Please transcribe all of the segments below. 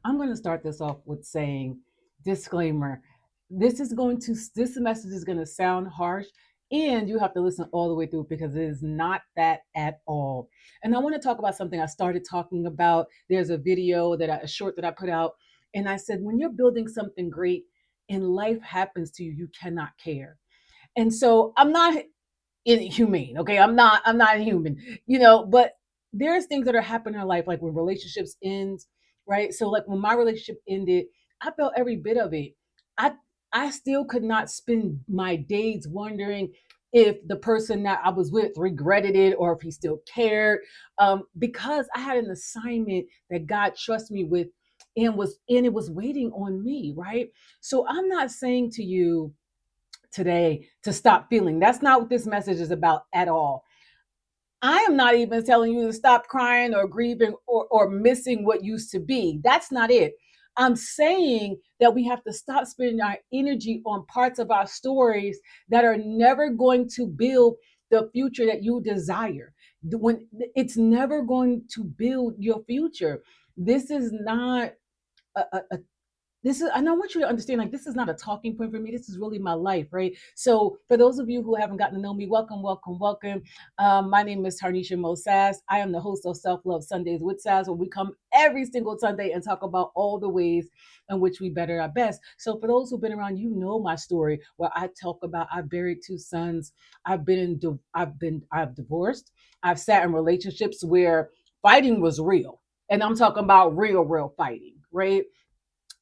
I'm going to start this off with saying, disclaimer, this message is going to sound harsh, and you have to listen all the way through because it is not that at all. And I want to talk about something I started talking about. There's a video a short that I put out, and I said, when you're building something great and life happens to you, you cannot care. And so I'm not inhumane. Okay. I'm not human, but there's things that are happening in our life, like when relationships end, right? So like when my relationship ended, I felt every bit of it. I I still could not spend my days wondering if the person that I was with regretted it or if he still cared. Because I had an assignment that God trusted me with and it was waiting on me, right? So I'm not saying to you today to stop feeling. That's not what this message is about at all. I am not even telling you to stop crying or grieving or missing what used to be. That's not it. I'm saying that we have to stop spending our energy on parts of our stories that are never going to build the future that you desire. When it's never going to build your future. This is not a this is, and I want you to understand, like, this is not a talking point for me. This is really my life, right? So, for those of you who haven't gotten to know me, welcome, welcome, welcome. My name is Tarnissha Sass. I am the host of Self Love Sundays with Sass, where we come every single Sunday and talk about all the ways in which we better our best. So, for those who've been around, you know my story, where I talk about I buried two sons. I've divorced. I've sat in relationships where fighting was real, and I'm talking about real, real fighting, right?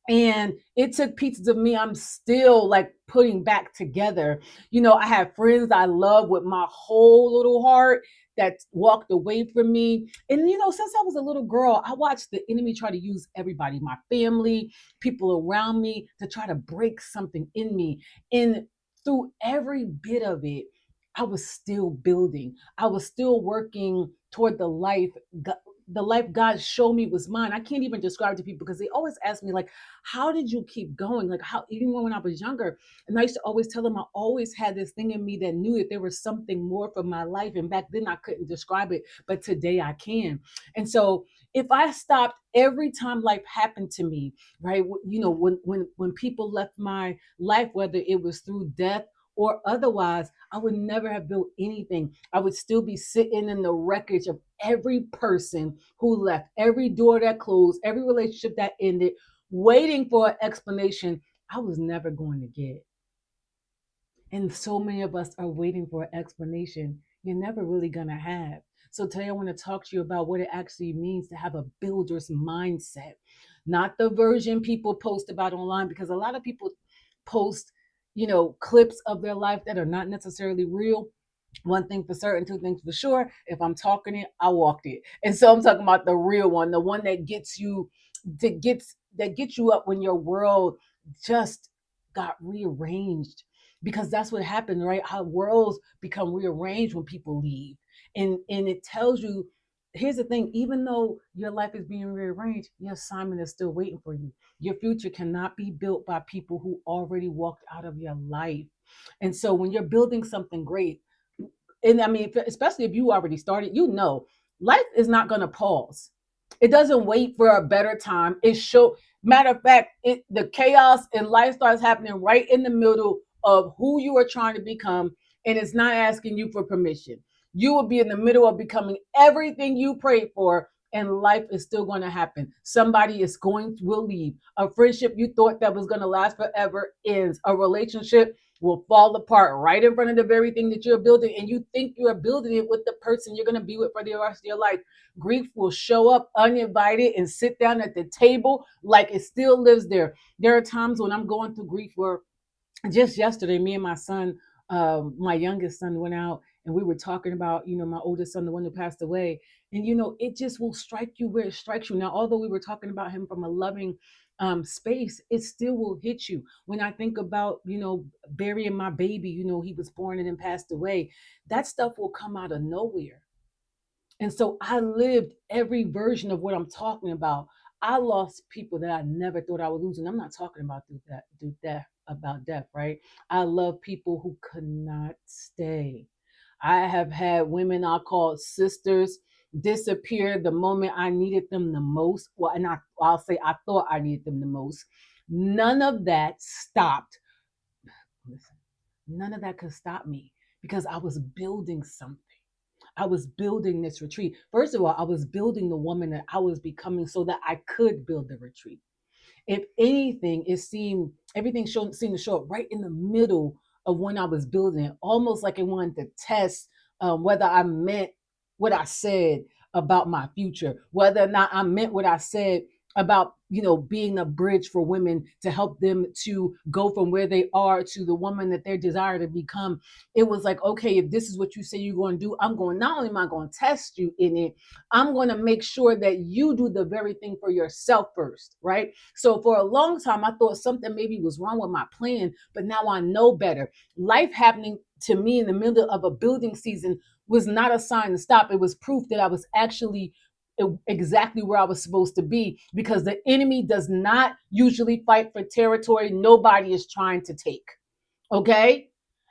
And it took pieces of me I'm still like putting back together. I have friends I love with my whole little heart that walked away from me. And since I was a little girl, I watched the enemy try to use everybody, my family, people around me, to try to break something in me. And through every bit of it, I was still building. I was still working toward the life God showed me was mine. I can't even describe it to people because they always ask me, like, how did you keep going? Like, how, even when I was younger, and I used to always tell them I always had this thing in me that knew that there was something more for my life. And back then I couldn't describe it, but today I can. And so if I stopped every time life happened to me, right? When people left my life, whether it was through death or otherwise, I would never have built anything. I would still be sitting in the wreckage of every person who left, every door that closed, every relationship that ended, waiting for an explanation I was never going to get. And so many of us are waiting for an explanation you're never really going to have. So today I want to talk to you about what it actually means to have a builder's mindset, not the version people post about online, because a lot of people post, clips of their life that are not necessarily real. One thing for certain, two things for sure. If I'm talking it, I walked it. And so I'm talking about the real one, the one that gets you up when your world just got rearranged. Because that's what happened, right? Our worlds become rearranged when people leave. And it tells you, here's the thing, even though your life is being rearranged, your assignment is still waiting for you. Your future cannot be built by people who already walked out of your life. And so when you're building something great, and I mean, especially if you already started, life is not going to pause. It doesn't wait for a better time. Matter of fact, the chaos in life starts happening right in the middle of who you are trying to become, and it's not asking you for permission. You will be in the middle of becoming everything you prayed for, and life is still going to happen. Somebody will leave. A friendship you thought that was going to last forever ends. A relationship will fall apart right in front of the very thing that you're building, and you think you are building it with the person you're going to be with for the rest of your life. Grief will show up uninvited and sit down at the table like it still lives there. There are times when I'm going through grief where, just yesterday, me and my son, my youngest son, went out and we were talking about, my oldest son, the one who passed away. And, it just will strike you where it strikes you. Now, although we were talking about him from a loving space, it still will hit you. When I think about, burying my baby, he was born and then passed away, that stuff will come out of nowhere. And so I lived every version of what I'm talking about. I lost people that I never thought I would lose. And I'm not talking about about death, right? I love people who could not stay. I have had women I call sisters disappear the moment I needed them the most. Well, and I'll say I thought I needed them the most. None of that stopped. Listen, none of that could stop me because I was building something. I was building this retreat. First of all, I was building the woman that I was becoming so that I could build the retreat. If anything, it seemed everything seemed to show up right in the middle of when I was building it, almost like it wanted to test whether I meant what I said about my future, whether or not I meant what I said about being a bridge for women to help them to go from where they are to the woman that they desire to become. It was like, okay, if this is what you say you're going to do, I'm going, not only am I going to test you in it, I'm going to make sure that you do the very thing for yourself first, right? So for a long time, I thought something maybe was wrong with my plan, but now I know better. Life happening to me in the middle of a building season was not a sign to stop. It was proof that I was actually exactly where I was supposed to be, because the enemy does not usually fight for territory nobody is trying to take. Okay.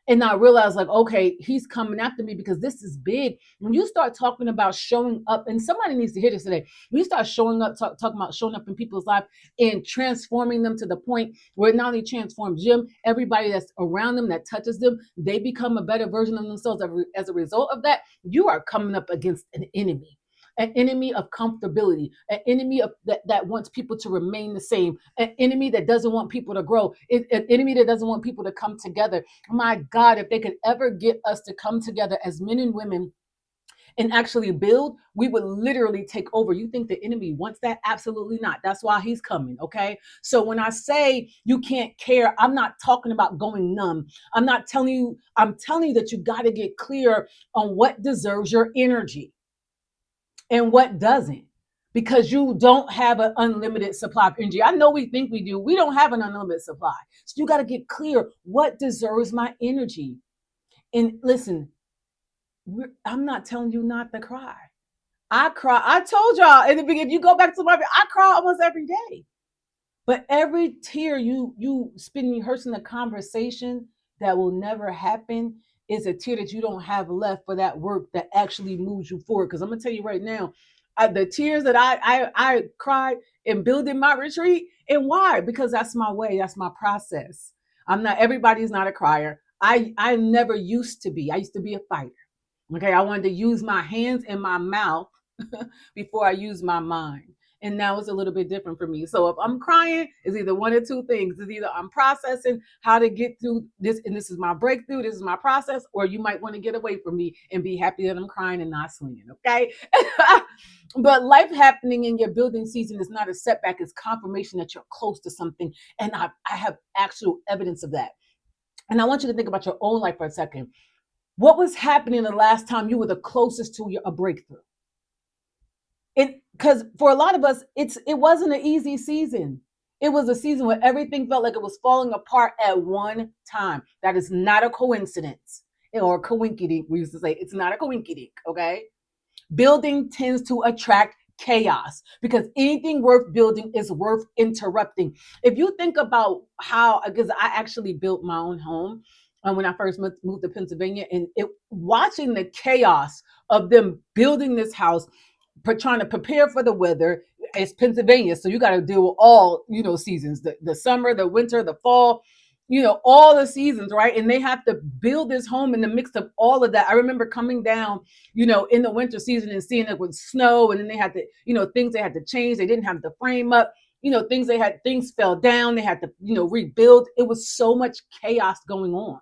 And I realized, like, okay, he's coming after me because this is big. When you start talking about showing up, and somebody needs to hear this today, when you start showing up, talking about showing up in people's life and transforming them to the point where it not only transforms them, everybody that's around them that touches them, they become a better version of themselves. As a result of that, you are coming up against an enemy of comfortability, an enemy of that wants people to remain the same, an enemy that doesn't want people to grow, an enemy that doesn't want people to come together. My God, if they could ever get us to come together as men and women and actually build, we would literally take over. You think the enemy wants that? Absolutely not. That's why he's coming. Okay. So when I say you can't care, I'm not talking about going numb. I'm telling you that you got to get clear on what deserves your energy and what doesn't, because you don't have an unlimited supply of energy. I know we think we do. We don't have an unlimited supply. So you got to get clear what deserves my energy. And listen, I'm not telling you not to cry. I cry. I told y'all in the beginning, if you go back to my, I cry almost every day. But every tear you spend rehearsing a conversation that will never happen is a tear that you don't have left for that work that actually moves you forward. Because I'm gonna tell you right now, the tears that I cried in building my retreat, and why? Because that's my way. That's my process. I'm not. Everybody's not a crier. I never used to be. I used to be a fighter. Okay, I wanted to use my hands and my mouth before I used my mind. And now it's a little bit different for me. So if I'm crying, it's either one or two things. It's either I'm processing how to get through this, and this is my breakthrough, this is my process, or you might want to get away from me and be happy that I'm crying and not swinging. Okay. But life happening in your building season is not a setback, it's confirmation that you're close to something. And I have actual evidence of that. And I want you to think about your own life for a second. What was happening the last time you were the closest to a breakthrough? It, because for a lot of us, it wasn't an easy season. It was a season where everything felt like it was falling apart at one time. That is not a coincidence or a coinkydink. We used to say it's not a coinkydink. Okay. Building tends to attract chaos because anything worth building is worth interrupting. If you think about how, because I actually built my own home when I first moved to Pennsylvania, and watching the chaos of them building this house, trying to prepare for the weather. It's Pennsylvania, so you got to deal with all seasons: the summer, the winter, the fall. All the seasons, right? And they have to build this home in the mix of all of that. I remember coming down, in the winter season and seeing it with snow, and then they had to, things they had to change. They didn't have the frame up. Things fell down. They had to, rebuild. It was so much chaos going on.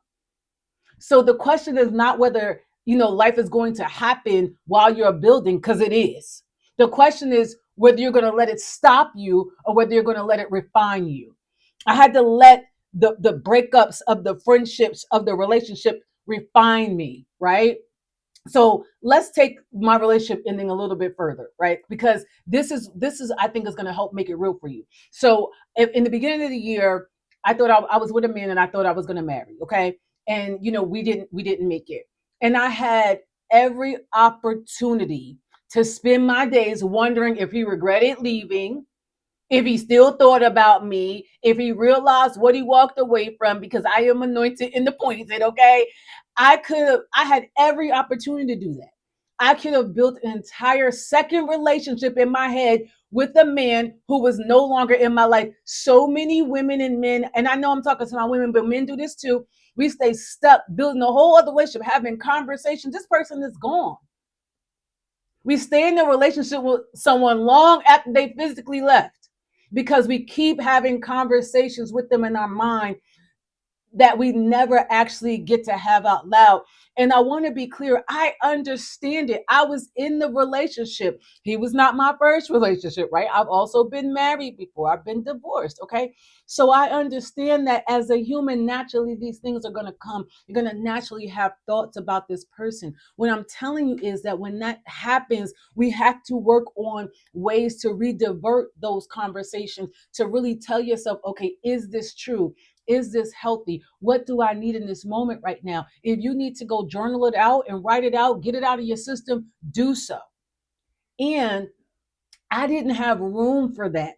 So the question is not whether, life is going to happen while you're building, because it is. The question is whether you're going to let it stop you or whether you're going to let it refine you. I had to let the breakups of the friendships of the relationship refine me, right? So let's take my relationship ending a little bit further, right? Because this is I think is going to help make it real for you. So in the beginning of the year, I thought I was with a man and I thought I was going to marry, okay? And we didn't make it. And I had every opportunity to spend my days wondering if he regretted leaving, if he still thought about me, if he realized what he walked away from, because I am anointed and appointed, okay? I had every opportunity to do that. I could have built an entire second relationship in my head with a man who was no longer in my life. So many women and men, and I know I'm talking to my women, but men do this too. We stay stuck building a whole other relationship, having conversations. This person is gone. We stay in a relationship with someone long after they physically left because we keep having conversations with them in our mind that we never actually get to have out loud. And I want to be clear, I understand it. I was in the relationship. He was not my first relationship, right? I've also been married before, I've been divorced. Okay. So I understand that as a human, naturally, these things are going to come. You're going to naturally have thoughts about this person. What I'm telling you is that when that happens, we have to work on ways to redivert those conversations to really tell yourself, okay, is this true? Is this healthy? What do I need in this moment right now? If you need to go journal it out and write it out, get it out of your system, do so. And I didn't have room for that.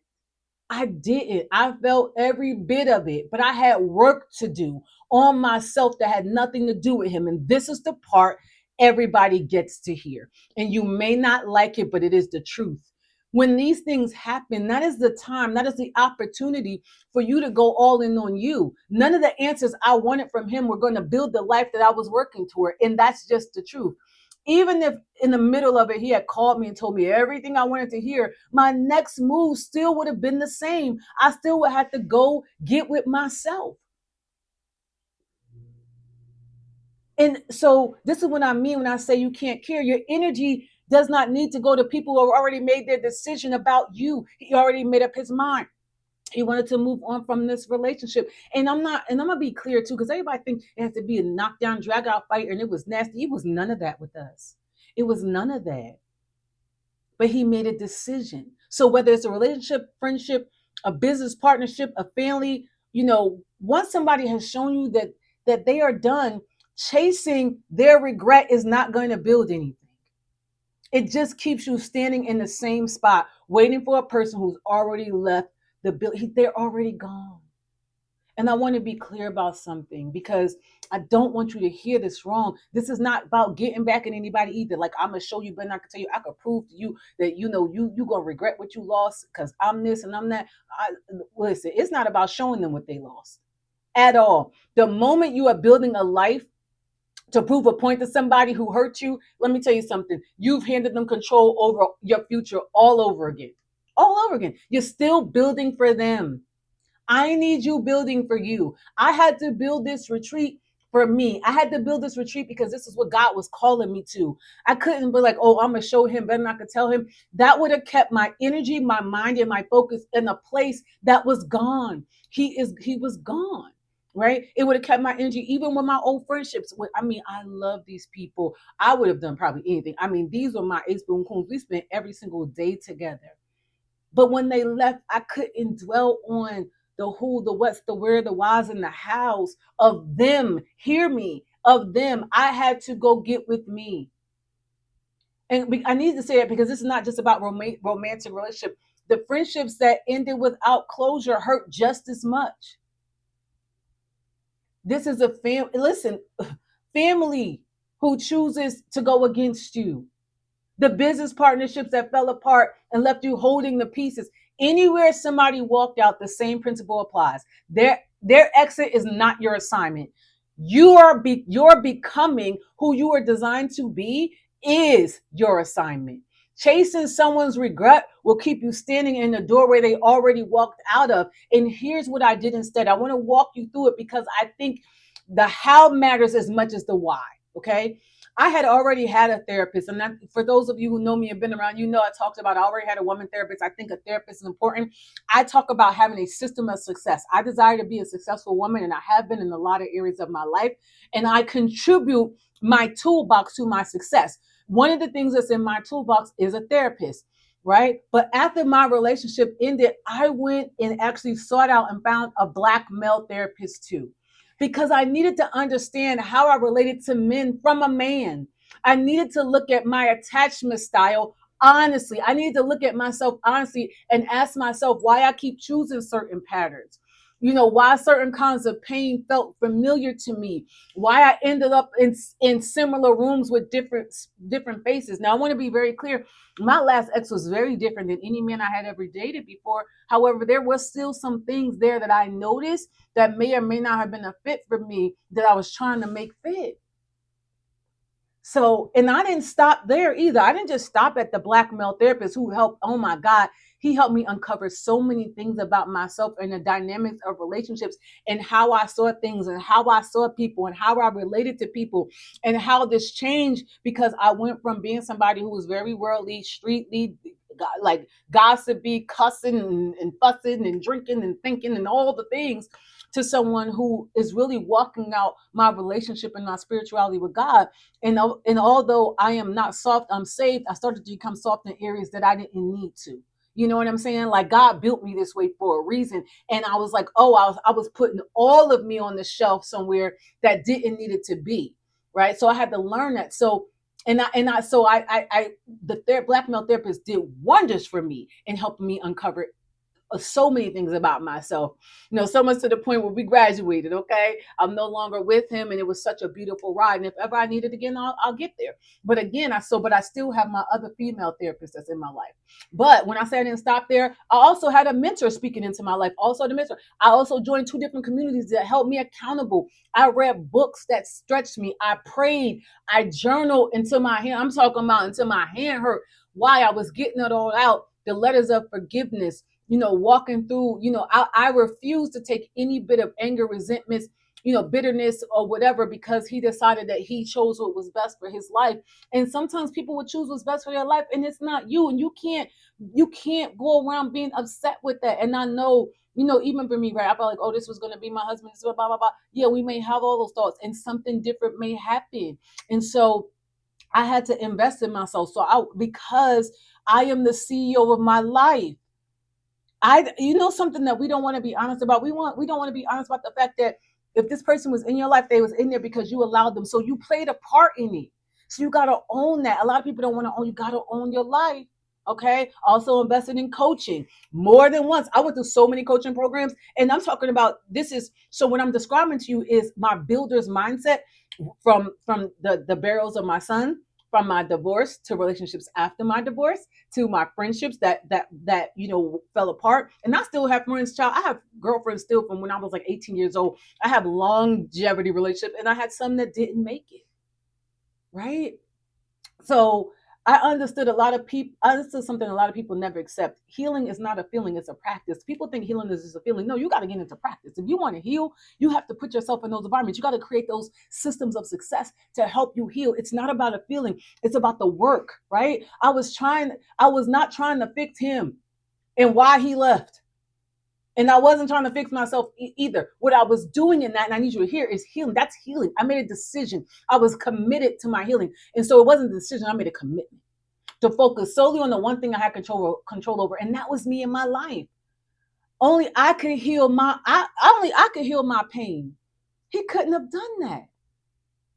I didn't. I felt every bit of it, but I had work to do on myself that had nothing to do with him. And this is the part everybody gets to hear. And you may not like it, but it is the truth. When these things happen, that is the time, that is the opportunity for you to go all in on you. None of the answers I wanted from him were going to build the life that I was working toward. And that's just the truth. Even if in the middle of it, he had called me and told me everything I wanted to hear, my next move still would have been the same. I still would have to go get with myself. And so this is what I mean when I say you can't care. Your energy does not need to go to people who have already made their decision about you. He already made up his mind. He wanted to move on from this relationship. And I'm gonna be clear too, because everybody thinks it has to be a knockdown, drag out fight, and it was nasty. It was none of that with us. It was none of that. But he made a decision. So whether it's a relationship, friendship, a business partnership, a family, once somebody has shown you that they are done, chasing their regret is not going to build anything. It just keeps you standing in the same spot, waiting for a person who's already left the building. They're already gone. And I want to be clear about something because I don't want you to hear this wrong. This is not about getting back at anybody either. Like I'm gonna show you, but I can tell you, I could prove to you that you gonna regret what you lost because I'm this and I'm that. Listen, it's not about showing them what they lost at all. The moment you are building a life to prove a point to somebody who hurt you, let me tell you something. You've handed them control over your future all over again. All over again. You're still building for them. I need you building for you. I had to build this retreat for me. I had to build this retreat because this is what God was calling me to. I couldn't be like, oh, I'm going to show him better than I could tell him. That would have kept my energy, my mind, and my focus in a place that was gone. He was gone. Right? It would have kept my energy even with my old friendships. I mean, I love these people. I would have done probably anything. I mean, these were my ace boon coons. We spent every single day together. But when they left, I couldn't dwell on the who, the what's, the where, the whys, and the hows of them. Hear me, of them. I had to go get with me. And I need to say it because this is not just about romantic relationship. The friendships that ended without closure hurt just as much. This is a listen, family who chooses to go against you, the business partnerships that fell apart and left you holding the pieces. Anywhere somebody walked out, the same principle applies. Their exit is not your assignment. You're becoming who you are designed to be is your assignment. Chasing someone's regret will keep you standing in the doorway they already walked out of. And here's what I did instead. I want to walk you through it because I think the how matters as much as the why. Okay. I had already had a therapist. And that, for those of you who know me and been around, I talked about I already had a woman therapist. I think a therapist is important. I talk about having a system of success. I desire to be a successful woman, and I have been in a lot of areas of my life. And I contribute my toolbox to my success. One of the things that's in my toolbox is a therapist, right? But after my relationship ended, I went and actually sought out and found a Black male therapist too, because I needed to understand how I related to men from a man. I needed to look at my attachment style honestly. I needed to look at myself honestly and ask myself why I keep choosing certain patterns. why certain kinds of pain felt familiar to me, why I ended up in similar rooms with different faces. Now I want to be very clear. My last ex was very different than any man I had ever dated before. However, there was still some things there that I noticed that may or may not have been a fit for me that I was trying to make fit. So, and I didn't stop there either. I didn't just stop at the black male therapist who helped. Oh my God, he helped me uncover so many things about myself and the dynamics of relationships and how I saw things and how I saw people and how I related to people and how this changed because I went from being somebody who was very worldly, streetly, like gossipy, cussing and fussing and drinking and thinking and all the things to someone who is really walking out my relationship and my spirituality with God. And although I am not soft, I'm saved. I started to become soft in areas that I didn't need to. You know what I'm saying? Like God built me this way for a reason. And I was like, oh, I was putting all of me on the shelf somewhere that didn't need it to be. Right. So I had to learn that. So the black male therapist did wonders for me and helped me uncover so many things about myself, so much to the point where we graduated. Okay, I'm no longer with him, and it was such a beautiful ride. And if ever I need it again, I'll get there. But again, but I still have my other female therapist that's in my life. But when I say I didn't stop there, I also had a mentor speaking into my life. Also, the mentor. I also joined two different communities that held me accountable. I read books that stretched me. I prayed. I journaled until my hand. I'm talking about until my hand hurt. Why? I was getting it all out. The letters of forgiveness, walking through, I refuse to take any bit of anger, resentments, bitterness or whatever, because he decided that he chose what was best for his life. And sometimes people would choose what's best for their life and it's not you. And you can't go around being upset with that. And I know, even for me, right? I felt like, oh, this was going to be my husband, this was blah, blah, blah. Yeah, we may have all those thoughts and something different may happen. And so I had to invest in myself. Because I am the CEO of my life. Something that we don't want to be honest about. We don't want to be honest about the fact that if this person was in your life, they was in there because you allowed them. So you played a part in it. So you gotta own that. A lot of people don't want to own. You gotta own your life. Okay. Also invested in coaching more than once. I went through so many coaching programs, and I'm talking about this is so what I'm describing to you is my builder's mindset from the burials of my son, from my divorce to relationships after my divorce, to my friendships that fell apart. And I still have friends, child. I have girlfriends still from when I was like 18 years old. I have longevity relationships, and I had some that didn't make it. Right. So I understood something a lot of people never accept. Healing is not a feeling, it's a practice. People think healing is just a feeling. No, you got to get into practice. If you want to heal, you have to put yourself in those environments. You got to create those systems of success to help you heal. It's not about a feeling, it's about the work, right? I was not trying to fix him and why he left. And I wasn't trying to fix myself either. What I was doing in that, and I need you to hear, is healing. That's healing. I made a decision. I was committed to my healing. And so it wasn't a decision, I made a commitment to focus solely on the one thing I had control over, and that was me and my life. Only I could heal only I could heal my pain. He couldn't have done that.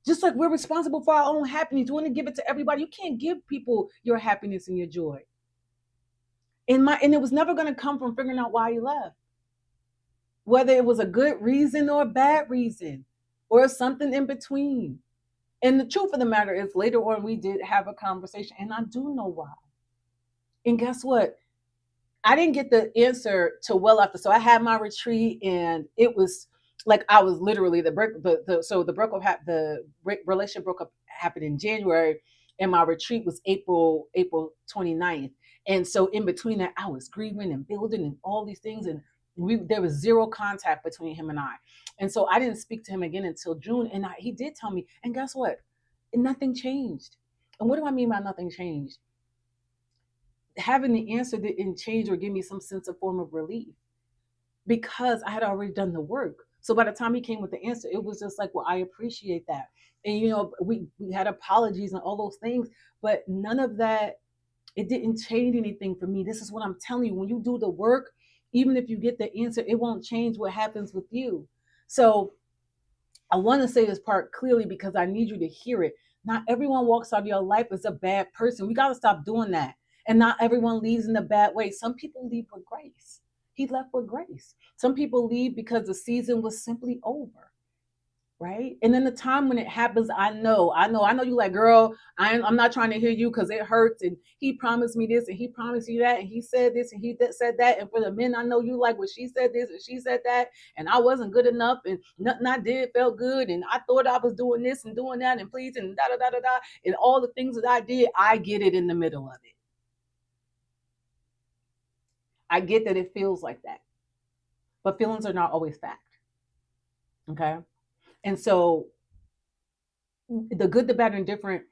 Just like we're responsible for our own happiness. You want to give it to everybody. You can't give people your happiness and your joy. And it was never going to come from figuring out why he left. Whether it was a good reason or a bad reason, or something in between. And the truth of the matter is, later on, we did have a conversation, and I do know why. And guess what? I didn't get the answer till well after. So I had my retreat, and it was like I was literally the relationship broke up happened in January, and my retreat was April 29th. And so in between that, I was grieving and building and all these things, and there was zero contact between him and I. And so I didn't speak to him again until June. And he did tell me, and guess what? Nothing changed. And what do I mean by nothing changed? Having the answer didn't change or give me some sense of form of relief, because I had already done the work. So by the time he came with the answer, it was just like, well, I appreciate that. And we had apologies and all those things, but none of that, it didn't change anything for me. This is what I'm telling you. When you do the work, even if you get the answer, it won't change what happens with you. So I want to say this part clearly because I need you to hear it. Not everyone walks out of your life as a bad person. We got to stop doing that. And not everyone leaves in a bad way. Some people leave with grace. He left with grace. Some people leave because the season was simply over, right? And then the time when it happens, I know you like, girl, I'm not trying to hear you because it hurts. And he promised me this and he promised you that. And he said this and said that. And for the men, I know you like when she said this and she said that. And I wasn't good enough and nothing I did felt good. And I thought I was doing this and doing that and pleasing and da da da da da. And all the things that I did, I get it in the middle of it. I get that it feels like that. But feelings are not always fact. Okay. And so the good, the bad, and different,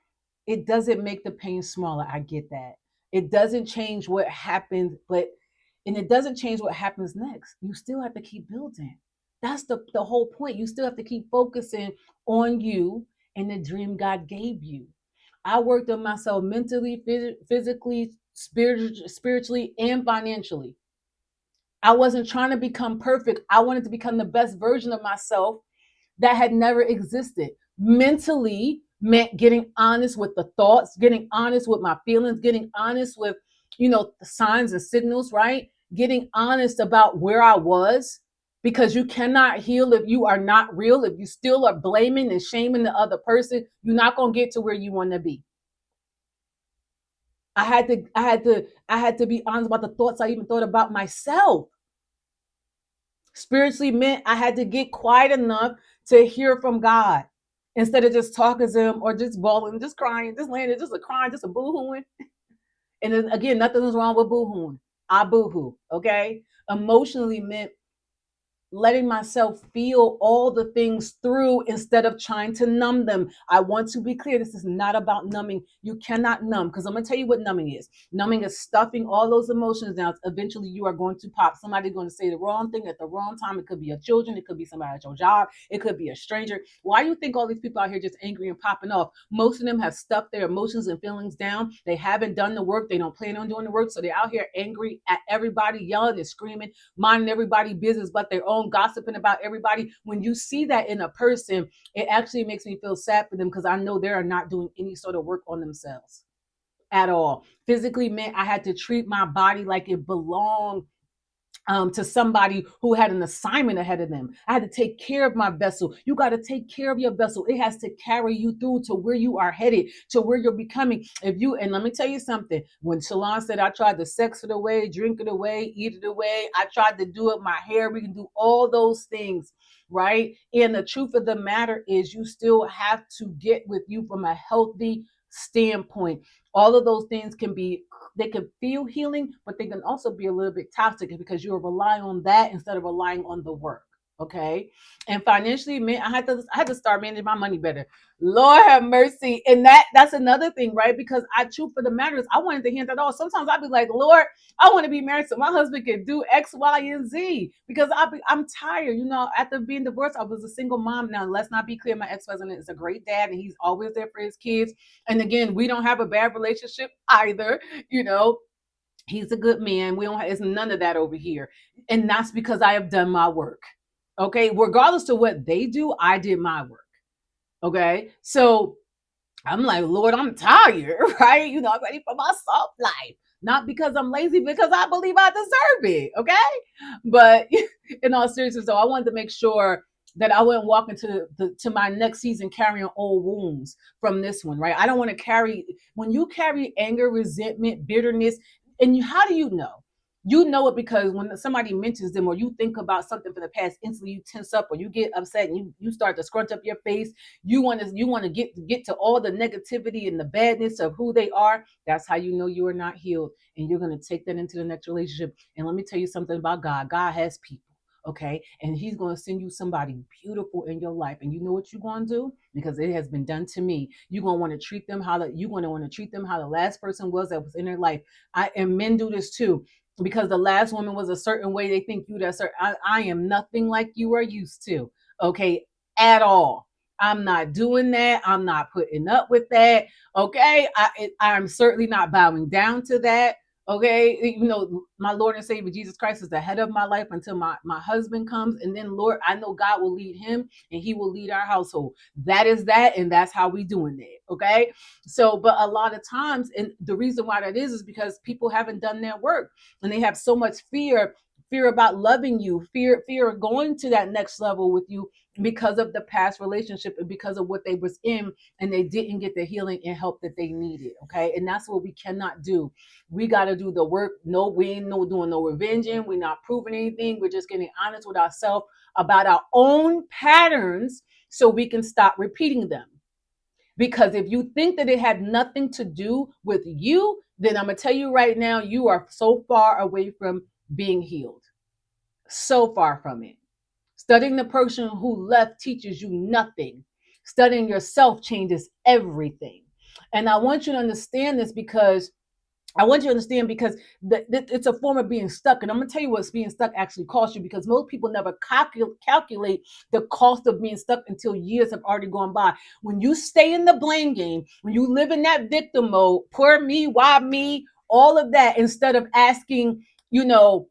it doesn't make the pain smaller. I get that. It doesn't change what happens, and it doesn't change what happens next. You still have to keep building. That's the whole point. You still have to keep focusing on you and the dream God gave you. I worked on myself mentally, physically, spiritually, and financially. I wasn't trying to become perfect. I wanted to become the best version of myself that had never existed. Mentally meant getting honest with the thoughts, getting honest with my feelings, getting honest with, the signs and signals, right? Getting honest about where I was, because you cannot heal if you are not real. If you still are blaming and shaming the other person, you're not going to get to where you want to be. I had to be honest about the thoughts I even thought about myself. Spiritually meant I had to get quiet enough to hear from God instead of just talking to him or just bawling, just crying, just laying there, just a crying, just a boo-hooing. And then again, nothing is wrong with boo-hooing. I boo-hoo, okay? Emotionally meant letting myself feel all the things through instead of trying to numb them. I want to be clear. This is not about numbing. You cannot numb, because I'm going to tell you what numbing is. Numbing is stuffing all those emotions down. Eventually, you are going to pop. Somebody's going to say the wrong thing at the wrong time. It could be your children. It could be somebody at your job. It could be a stranger. Why do you think all these people out here just angry and popping off? Most of them have stuffed their emotions and feelings down. They haven't done the work. They don't plan on doing the work. So they're out here angry at everybody, yelling and screaming, minding everybody's business but their own, gossiping about everybody. When you see that in a person, it actually makes me feel sad for them, because I know they are not doing any sort of work on themselves at all. Physically meant I had to treat my body like it belonged to somebody who had an assignment ahead of them. I had to take care of my vessel. You got to take care of your vessel. It has to carry you through to where you are headed, to where you're becoming. And let me tell you something. When Shalon said, I tried to sex it away, drink it away, eat it away, I tried to do it, my hair, we can do all those things, right? And the truth of the matter is, you still have to get with you from a healthy standpoint. All of those things they can feel healing, but they can also be a little bit toxic because you're relying on that instead of relying on the work. Okay. And financially, man, I had to start managing my money better. Lord have mercy. And that's another thing, right? Because truth for the matter is, I wanted to hand that off. Sometimes I'd be like, Lord, I want to be married so my husband can do X, Y, and Z, because I'm tired. After being divorced, I was a single mom. Now, let's not be clear. My ex-husband is a great dad and he's always there for his kids. And again, we don't have a bad relationship either. you know he's a good man. We don't have, it's none of that over here. And that's because I have done my work. Okay, regardless of what they do, I did my work. Okay, so I'm like, Lord, I'm tired, right? I'm ready for my soft life. Not because I'm lazy, because I believe I deserve it. Okay. But in all seriousness, though, I wanted to make sure that I wouldn't walk into to my next season carrying old wounds from this one, right? I don't want to when you carry anger, resentment, bitterness, how do you know? You know it because when somebody mentions them, or you think about something from the past, instantly you tense up, or you get upset and you start to scrunch up your face. You want to get to all the negativity and the badness of who they are. That's how you know you are not healed, and you're going to take that into the next relationship. And let me tell you something about God. God has people. Okay, and he's going to send you somebody beautiful in your life, and you know what you're going to do, because it has been done to me. You're going to want to treat them how the last person was that was in their life. And men do this too, because the last woman was a certain way. They think you that certain. I am nothing like you are used to. Okay, at all. I'm not doing that. I'm not putting up with that. Okay. I'm certainly not bowing down to that. Okay. My Lord and Savior Jesus Christ is the head of my life until my husband comes. And then, Lord, I know God will lead him and he will lead our household. That is that. And that's how we doing it. Okay. So, but a lot of times, and the reason why that is because people haven't done their work, and they have so much fear fear about loving you, fear of going to that next level with you because of the past relationship and because of what they was in and they didn't get the healing and help that they needed. Okay. And that's what we cannot do. We got to do the work. No, we ain't no doing no revenging. We're not proving anything. We're just getting honest with ourselves about our own patterns so we can stop repeating them. Because if you think that it had nothing to do with you, then I'm going to tell you right now, you are so far away from being healed. So far from it. Studying the person who left teaches you nothing. Studying yourself changes everything. And I want you to understand this because it's a form of being stuck. And I'm going to tell you what's being stuck actually costs you, because most people never calculate the cost of being stuck until years have already gone by. When you stay in the blame game, when you live in that victim mode, poor me, why me, all of that, you know,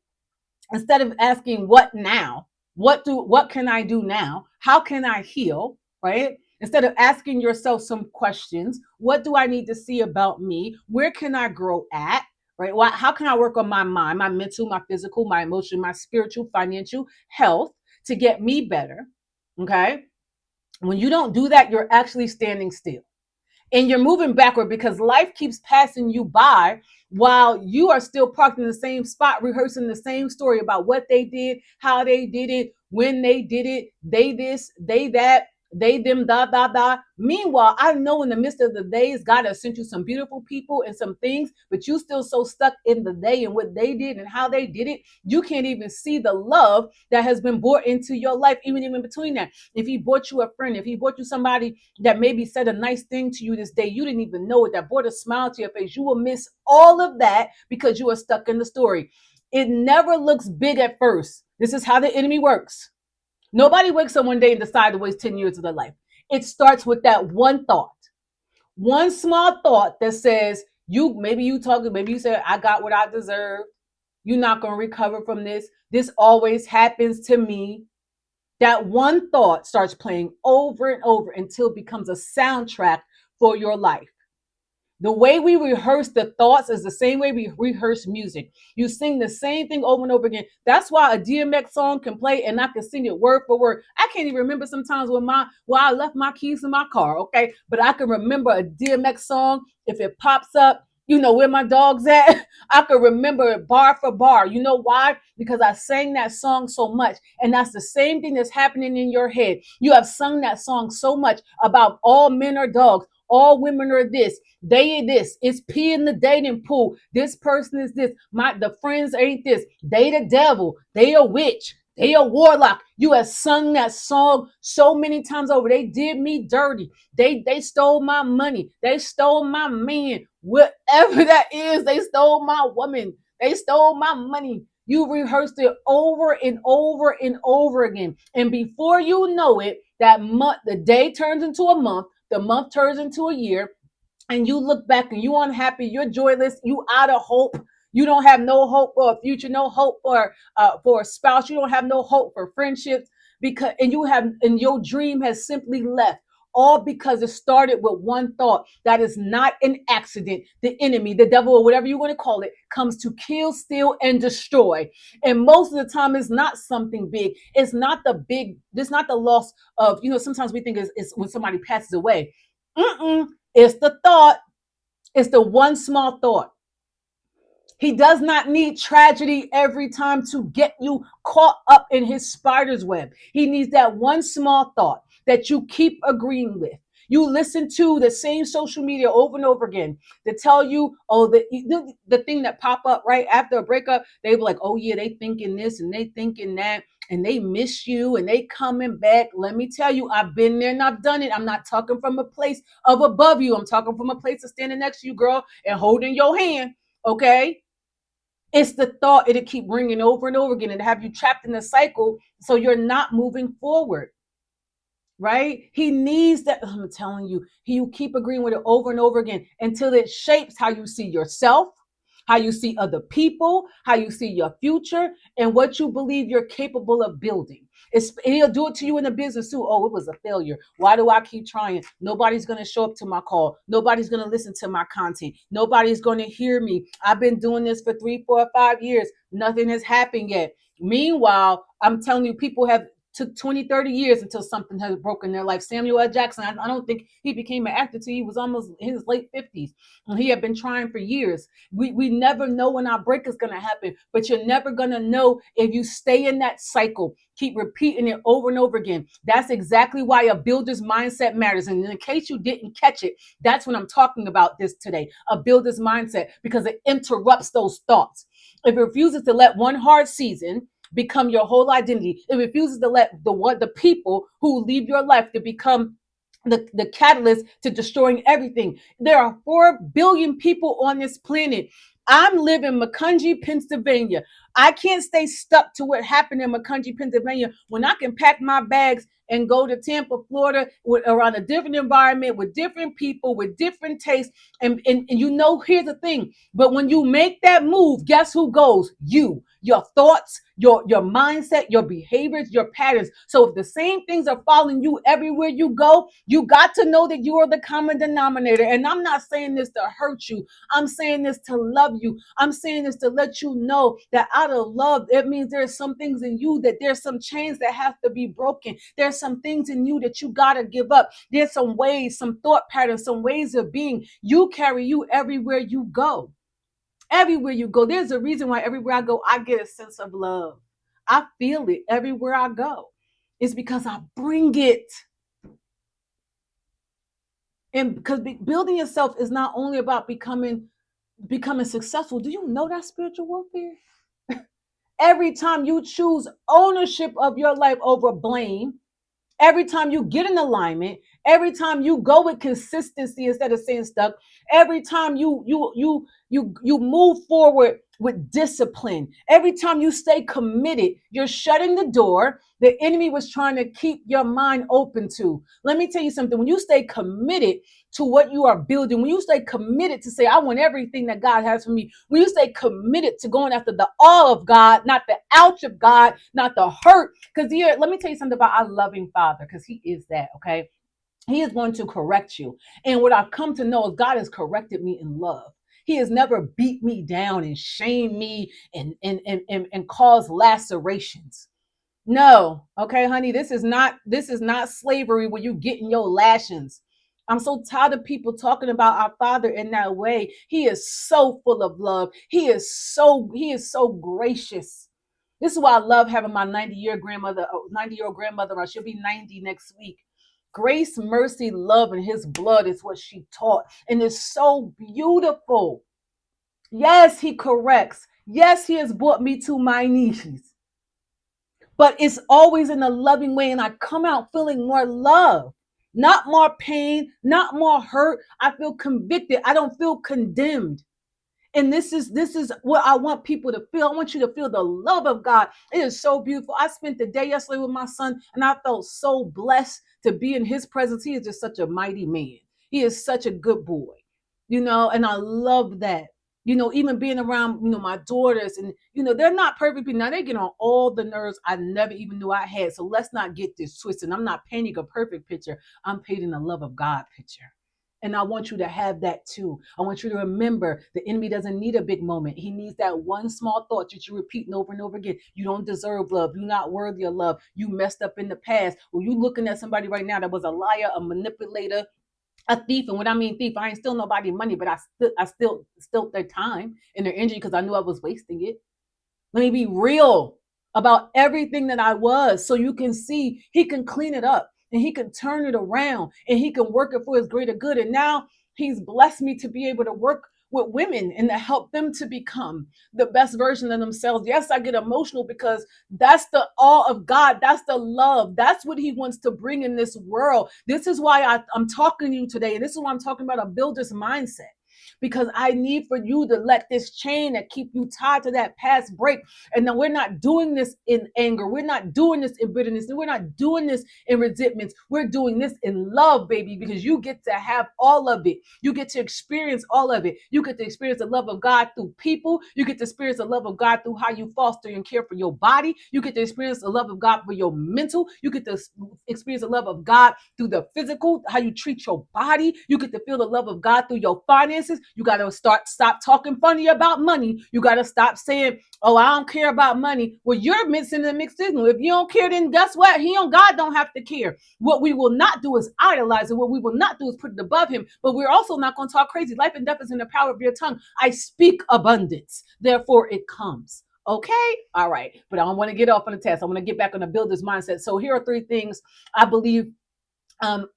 instead of asking what now, what can I do now? How can I heal? Right? Instead of asking yourself some questions, what do I need to see about me? Where can I grow at? Right? How can I work on my mind, my mental, my physical, my emotion, my spiritual, financial health to get me better? Okay. When you don't do that, you're actually standing still and you're moving backward because life keeps passing you by while you are still parked in the same spot, rehearsing the same story about what they did, how they did it, when they did it, they this, they that, they them, da da da. Meanwhile, I know in the midst of the days, God has sent you some beautiful people and some things, but you still so stuck in the day and what they did and how they did it, you can't even see the love that has been brought into your life, even in between that. If he brought you a friend, if he brought you somebody that maybe said a nice thing to you this day, you didn't even know it, that brought a smile to your face, you will miss all of that because you are stuck in the story. It never looks big at first. This is how the enemy works. Nobody wakes up one day and decides to waste 10 years of their life. It starts with that one thought, one small thought that says, maybe you say, I got what I deserve. You're not going to recover from this. This always happens to me. That one thought starts playing over and over until it becomes a soundtrack for your life. The way we rehearse the thoughts is the same way we rehearse music. You sing the same thing over and over again. That's why a DMX song can play and I can sing it word for word. I can't even remember sometimes where I left my keys in my car, okay? But I can remember a DMX song if it pops up. You know where my dog's at? I can remember it bar for bar. You know why? Because I sang that song so much. And that's the same thing that's happening in your head. You have sung that song so much about all men are dogs, all women are this, they ain't this, it's pee in the dating pool, this person is this, the friends ain't this, they the devil, they a witch, they a warlock. You have sung that song so many times over. They did me dirty. They stole my money. They stole my man. Whatever that is, they stole my woman. They stole my money. You rehearsed it over and over and over again. And before you know it, that month, the day turns into a month, the month turns into a year, and you look back and you're unhappy, you're joyless, you out of hope. You don't have no hope for a future, no hope for a spouse. You don't have no hope for friendships and your dream has simply left. All because it started with one thought. That is not an accident. The enemy, the devil, or whatever you want to call it, comes to kill, steal, and destroy. And most of the time, it's not something big. It's not the loss of, sometimes we think it's when somebody passes away. It's the thought. It's the one small thought. He does not need tragedy every time to get you caught up in his spider's web. He needs that one small thought that you keep agreeing with. You listen to the same social media over and over again to tell you, oh, the thing that pop up right after a breakup, they be like, oh yeah, they thinking this and they thinking that, and they miss you and they coming back. Let me tell you, I've been there and I've done it. I'm not talking from a place of above you. I'm talking from a place of standing next to you, girl, and holding your hand. Okay. It's the thought, it'll keep ringing over and over again and have you trapped in a cycle so you're not moving forward. Right? He needs that. I'm telling you, you keep agreeing with it over and over again until it shapes how you see yourself, how you see other people, how you see your future, and what you believe you're capable of building. He'll do it to you in the business too. Oh, it was a failure. Why do I keep trying? Nobody's going to show up to my call. Nobody's going to listen to my content. Nobody's going to hear me. I've been doing this for 3, 4, 5 years. Nothing has happened yet. Meanwhile, I'm telling you, people have took 20, 30 years until something has broken their life. Samuel L. Jackson, I don't think he became an actor till he was almost in his late 50s. And he had been trying for years. We never know when our break is going to happen, but you're never going to know if you stay in that cycle, keep repeating it over and over again. That's exactly why a builder's mindset matters. And in case you didn't catch it, that's what I'm talking about this today, a builder's mindset, because it interrupts those thoughts. It refuses to let one hard season become your whole identity. It refuses to let the people who leave your life to become the catalyst to destroying everything. There are 4 billion people on this planet. I'm living in Macungie, Pennsylvania. I can't stay stuck to what happened in Macungie, Pennsylvania, when I can pack my bags and go to Tampa, Florida, around a different environment with different people, with different tastes. And you know, here's the thing. But when you make that move, guess who goes? You. Your thoughts, your mindset, your behaviors, your patterns. So if the same things are following you everywhere you go, you got to know that you are the common denominator. And I'm not saying this to hurt you. I'm saying this to love you. I'm saying this to let you know that out of love, it means there's some things in you, that there's some chains that have to be broken. There's some things in you that you got to give up. There's some ways, some thought patterns, some ways of being. You carry you everywhere you go. Everywhere you go. There's a reason why everywhere I go, I get a sense of love. I feel it everywhere I go. It's because I bring it. And because building yourself is not only about becoming successful. Do you know that spiritual warfare? Every time you choose ownership of your life over blame, every time you get in alignment, every time you go with consistency instead of staying stuck, every time you move forward with discipline, every time you stay committed, you're shutting the door the enemy was trying to keep your mind open to. Let me tell you something. When you stay committed to what you are building, when you stay committed to say, I want everything that God has for me, when you stay committed to going after the all of God, not the ouch of God, not the hurt. Because here, let me tell you something about our loving Father, because He is that, okay? He is going to correct you. And what I've come to know is God has corrected me in love. He has never beat me down and shamed me and caused lacerations. No, okay, honey, this is not slavery where you getting your lashings. I'm so tired of people talking about our Father in that way. He is so full of love. He is so gracious. This is why I love having my 90-year-old grandmother. I should be 90 next week. Grace, mercy, love, and His blood is what she taught, and it's so beautiful. Yes, He corrects. Yes, He has brought me to my knees, but it's always in a loving way. And I come out feeling more love, not more pain, not more hurt. I feel convicted. I don't feel condemned. And this is what I want people to feel. I want you to feel the love of God. It is so beautiful. I spent the day yesterday with my son, and I felt so blessed to be in his presence. He is just such a mighty man. He is such a good boy, and I love that. Even being around, my daughters, and they're not perfect people. Now they get on all the nerves I never even knew I had. So let's not get this twisted. I'm not painting a perfect picture. I'm painting a love of God picture. And I want you to have that too. I want you to remember the enemy doesn't need a big moment. He needs that one small thought that you repeat over and over again. You don't deserve love. You're not worthy of love. You messed up in the past. Well, you looking at somebody right now that was a liar, a manipulator, a thief. And when I mean thief, I ain't steal nobody money, but I still their time and their energy because I knew I was wasting it. Let me be real about everything that I was so you can see He can clean it up and He can turn it around and He can work it for His greater good. And now He's blessed me to be able to work with women and to help them to become the best version of themselves. Yes, I get emotional because that's the awe of God. That's the love. That's what He wants to bring in this world. This is why I'm talking to you today. And this is why I'm talking about a builder's mindset, because I need for you to let this chain that keep you tied to that past break. And then we're not doing this in anger. We're not doing this in bitterness. We're not doing this in resentments. We're doing this in love, baby, because you get to have all of it. You get to experience all of it. You get to experience the love of God through people. You get to experience the love of God through how you foster and care for your body. You get to experience the love of God for your mental. You get to experience the love of God through the physical, how you treat your body. You get to feel the love of God through your finances. You got to stop talking funny about money. You got to stop saying, oh, I don't care about money. Well, you're mixing the mixed signal. If you don't care, then guess what? God don't have to care. What we will not do is idolize it. What we will not do is put it above him. But we're also not going to talk crazy. Life and death is in the power of your tongue. I speak abundance. Therefore, it comes. Okay. All right. But I don't want to get off on the test. I want to get back on the builder's mindset. So here are three things I believe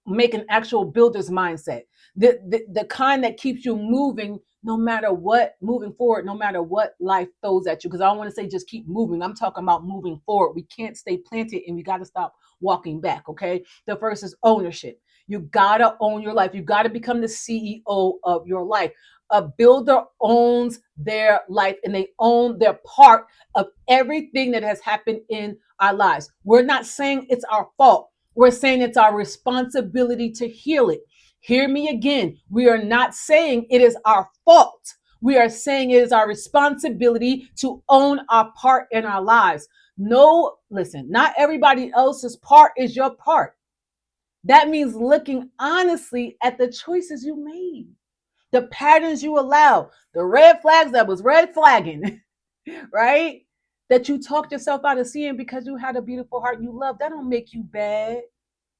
make an actual builder's mindset. The kind that keeps you moving no matter what, moving forward, no matter what life throws at you. Because I don't want to say just keep moving. I'm talking about moving forward. We can't stay planted and we got to stop walking back. Okay. The first is ownership. You got to own your life. You got to become the CEO of your life. A builder owns their life and they own their part of everything that has happened in our lives. We're not saying it's our fault. We're saying it's our responsibility to heal it. Hear me again. We are not saying it is our fault. We are saying it is our responsibility to own our part in our lives. No, listen, not everybody else's part is your part. That means looking honestly at the choices you made, the patterns you allow, the red flags that was red flagging, right? That you talked yourself out of seeing because you had a beautiful heart you love. That don't make you bad.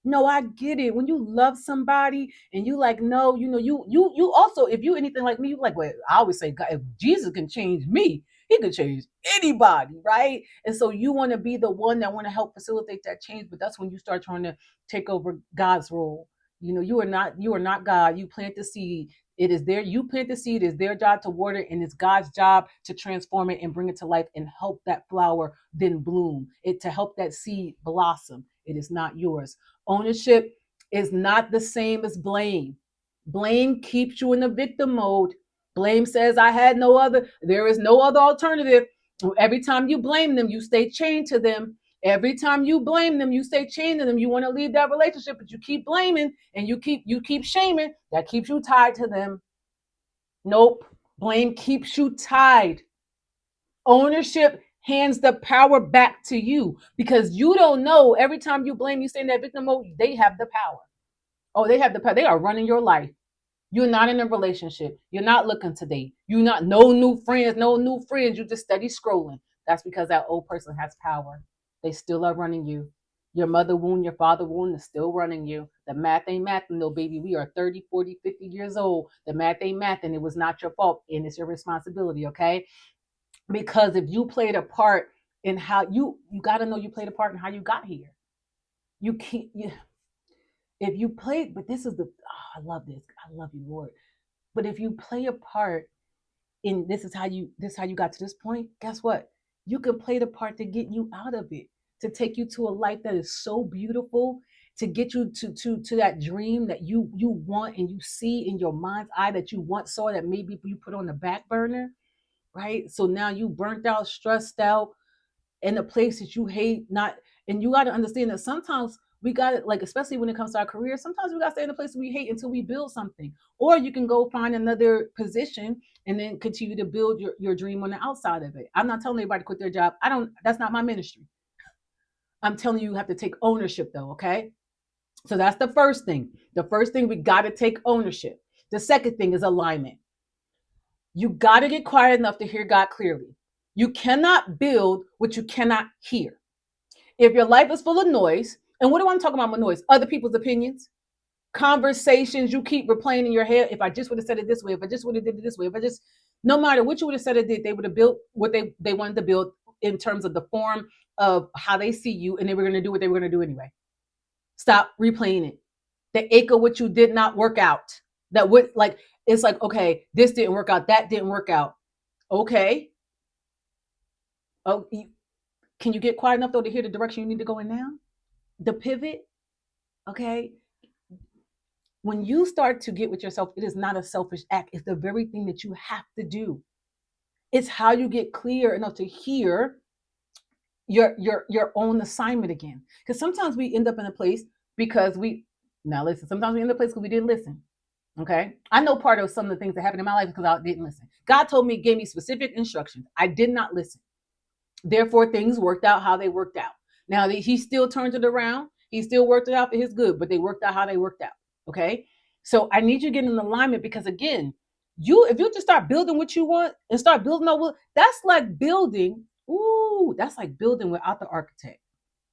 No, I get it. When you love somebody and you like, no, you also, if you anything like me, you like, well, I always say, God, if Jesus can change me, he can change anybody, right? And so you want to be the one that want to help facilitate that change, but that's when you start trying to take over God's role. You are not God. You plant the seed. It is there. You plant the seed. It's their job to water, and it's God's job to transform it and bring it to life and help that flower then bloom. It to help that seed blossom. It is not yours. Ownership is not the same as blame. Blame keeps you in the victim mode. Blame says, I had no other, there is no other alternative. Every time you blame them, you stay chained to them. Every time you blame them, you stay chained to them. You want to leave that relationship, but you keep blaming and you keep shaming. That keeps you tied to them. Nope. Blame keeps you tied. Ownership hands the power back to you because you don't know. Every time you blame, you stay in that victim mode, they have the power. Oh, they have the power. They are running your life. You're not in a relationship. You're not looking to date. You're not, no new friends, no new friends. You just steady scrolling. That's because that old person has power. They still are running you. Your mother wound, your father wound is still running you. The math ain't mathing, though, baby. We are 30, 40, 50 years old. The math ain't mathing. It was not your fault, and it's your responsibility, okay? Because if you played a part in how you got to know you played a part in how you got here. You can't if you played, but this is the I love this. I love you, Lord. But if you play a part in this is how you got to this point, guess what? You can play the part to get you out of it, to take you to a life that is so beautiful, to get you to that dream that you want and you see in your mind's eye that you once saw that maybe you put on the back burner, right? So now you burnt out, stressed out, in a place that you hate, not, and you got to understand that sometimes we got it, like, especially when it comes to our career, sometimes we got to stay in a place we hate until we build something. Or you can go find another position and then continue to build your dream on the outside of it. I'm not telling anybody to quit their job. That's not my ministry. I'm telling you, you have to take ownership though, okay? So that's the first thing. The first thing, we got to take ownership. The second thing is alignment. You got to get quiet enough to hear God clearly. You cannot build what you cannot hear. If your life is full of noise, and what do I talk about with noise? Other people's opinions, conversations you keep replaying in your head. If I just would have said it this way, if I just would have did it this way, if I just, no matter what you would have said or did, they would have built what they wanted to build in terms of the form of how they see you, and they were going to do what they were going to do anyway. Stop replaying it. The ache of what you did not work out. That would, like, it's like, okay, this didn't work out, that didn't work out. Okay. Oh, can you get quiet enough though to hear the direction you need to go in now? The pivot, okay? When you start to get with yourself, it is not a selfish act. It's the very thing that you have to do. It's how you get clear enough to hear your own assignment again. Because sometimes we end up in a place because we now listen. Sometimes we end up in a place because we didn't listen. Okay, I know part of some of the things that happened in my life because I didn't listen. God told me, gave me specific instructions. I did not listen. Therefore, things worked out how they worked out. Now, he still turned it around. He still worked it out for his good, but they worked out how they worked out. Okay. So I need you to get in alignment because, again, If you just start building what you want and start building over, that's like building. Ooh, that's like building without the architect.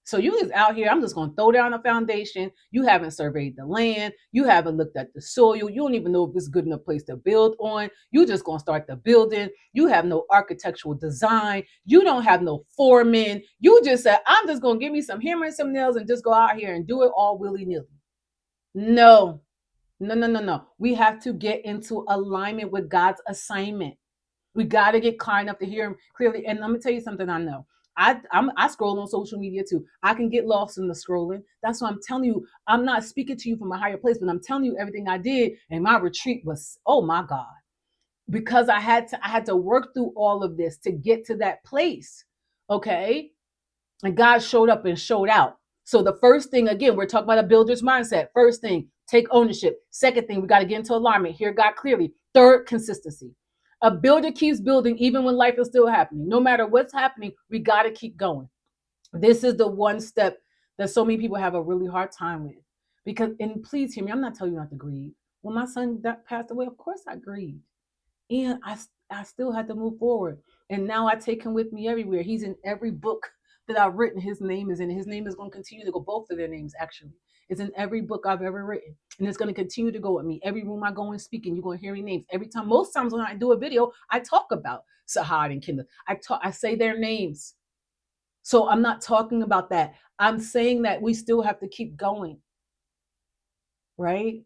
So you just out here, I'm just gonna throw down a foundation. You haven't surveyed the land, you haven't looked at the soil, you don't even know if it's good enough place to build on. You just gonna start the building. You have no architectural design, you don't have no foreman. You just said, I'm just gonna give me some hammer and some nails and just go out here and do it all willy-nilly. No, no, no, no, no. We have to get into alignment with God's assignment. We got to get clear enough to hear him clearly. And let me tell you something I know. I scroll on social media too. I can get lost in the scrolling. That's why I'm telling you, I'm not speaking to you from a higher place, but I'm telling you everything I did. And my retreat was, oh my God. Because I had to work through all of this to get to that place. Okay. And God showed up and showed out. So the first thing, again, we're talking about a builder's mindset. First thing, take ownership. Second thing, we got to get into alignment. Hear God clearly. Third, consistency. A builder keeps building even when life is still happening. No matter what's happening, we got to keep going. This is the one step that so many people have a really hard time with. Because, and please hear me, I'm not telling you not to grieve. When my son passed away, of course I grieved. And I still had to move forward. And now I take him with me everywhere. He's in every book that I've written. His name is in. His name is going to continue to go. Both of their names actually. It's in every book I've ever written. And it's going to continue to go with me. Every room I go and speak, and you're going to hear me names. Every time, most times when I do a video, I talk about Sahad and Kinder. I say their names. So I'm not talking about that. I'm saying that we still have to keep going, right?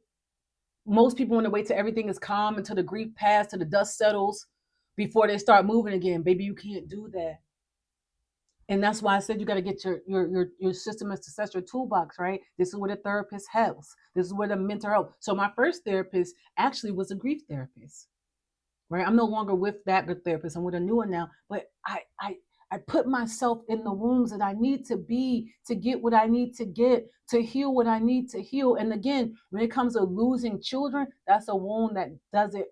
Most people want to wait till everything is calm, until the grief passes, till the dust settles before they start moving again. Baby, you can't do that. And that's why I said you got to get your system as success, your toolbox, right? This is where the therapist helps. This is where the mentor helps. So my first therapist actually was a grief therapist, right? I'm no longer with that good therapist. I'm with a new one now. But I put myself in the wounds that I need to be to get what I need to get, to heal what I need to heal. And again, when it comes to losing children, that's a wound that doesn't,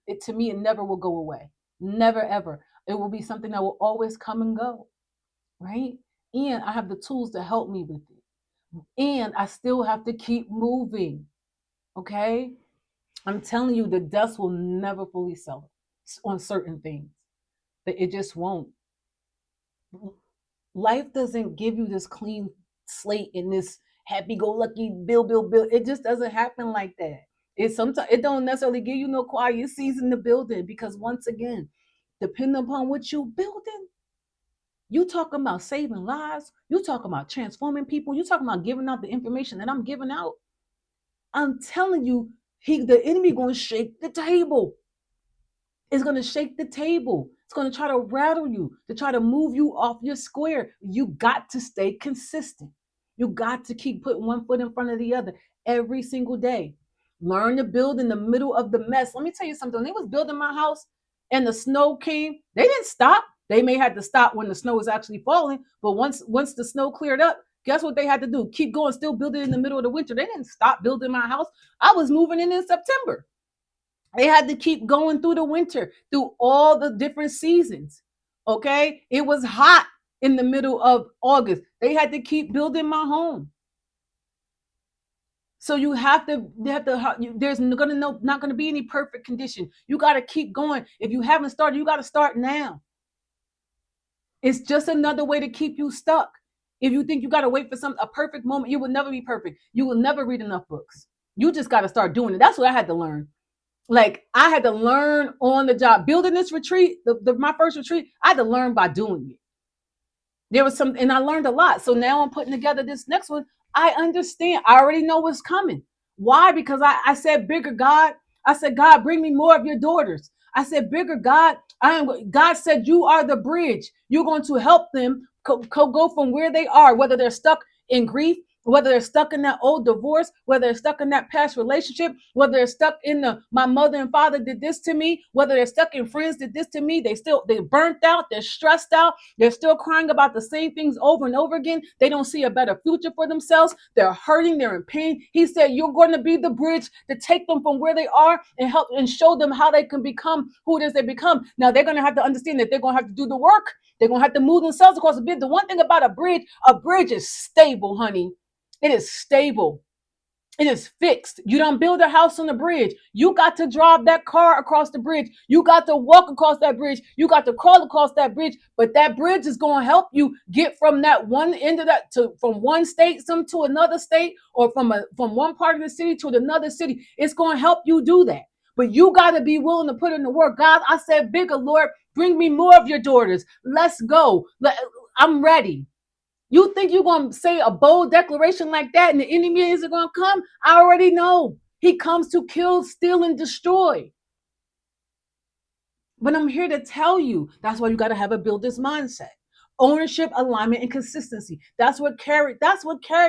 it to me, it never will go away. Never ever. It will be something that will always come and go, right? And I have the tools to help me with it. And I still have to keep moving. Okay? I'm telling you, the dust will never fully settle on certain things. That it just won't. Life doesn't give you this clean slate and this happy-go-lucky build. It just doesn't happen like that. It sometimes it don't necessarily give you no quiet season to build it, because once again, depending upon what you building, you talking about saving lives, you talking about transforming people, you talking about giving out the information that I'm giving out. I'm telling you, the enemy gonna shake the table. It's going to shake the table. It's going to try to rattle you, to try to move you off your square. You got to stay consistent. You got to keep putting one foot in front of the other every single day. Learn to build in the middle of the mess. Let me tell you something. When they was building my house and the snow came, they didn't stop. They may have to stop when the snow was actually falling, but once the snow cleared up, guess what they had to do? Keep going, still building in the middle of the winter. They didn't stop building my house. I was moving in September. They had to keep going through the winter, through all the different seasons. Okay. It was hot in the middle of August. They had to keep building my home. So there's not going to be any perfect condition. You got to keep going. If you haven't started, you got to start now. It's just another way to keep you stuck. If you think you got to wait for a perfect moment, you will never be perfect. You will never read enough books. You just got to start doing it. That's what I had to learn. Like, I had to learn on the job. Building this retreat, my first retreat, I had to learn by doing it. There was some, and I learned a lot. So now I'm putting together this next one. I understand. I already know what's coming. Why? Because I said, bigger God. I said, God, bring me more of your daughters. I said, bigger God. God said, you are the bridge. You're going to help them go from where they are, whether they're stuck in grief, whether they're stuck in that old divorce, whether they're stuck in that past relationship, whether they're stuck in my mother and father did this to me, whether they're stuck in friends did this to me, they burnt out, they're stressed out, they're still crying about the same things over and over again. They don't see a better future for themselves. They're hurting, they're in pain. He said, you're going to be the bridge to take them from where they are and help and show them how they can become who it is they become. Now they're going to have to understand that they're going to have to do the work. They're going to have to move themselves across the bridge. The one thing about a bridge is stable, honey. It is stable. It is fixed. You don't build a house on the bridge. You got to drive that car across the bridge. You got to walk across that bridge. You got to crawl across that bridge. But that bridge is going to help you get from that one end of that to from one state some to another state, or from one part of the city to another city. It's going to help you do that. But you got to be willing to put in the work. God, I said bigger, Lord, bring me more of your daughters. Let's go. I'm ready. You think you're going to say a bold declaration like that and the enemy isn't going to come? I already know. He comes to kill, steal, and destroy. But I'm here to tell you that's why you got to have a builder's mindset. Ownership, alignment, and consistency. That's what carried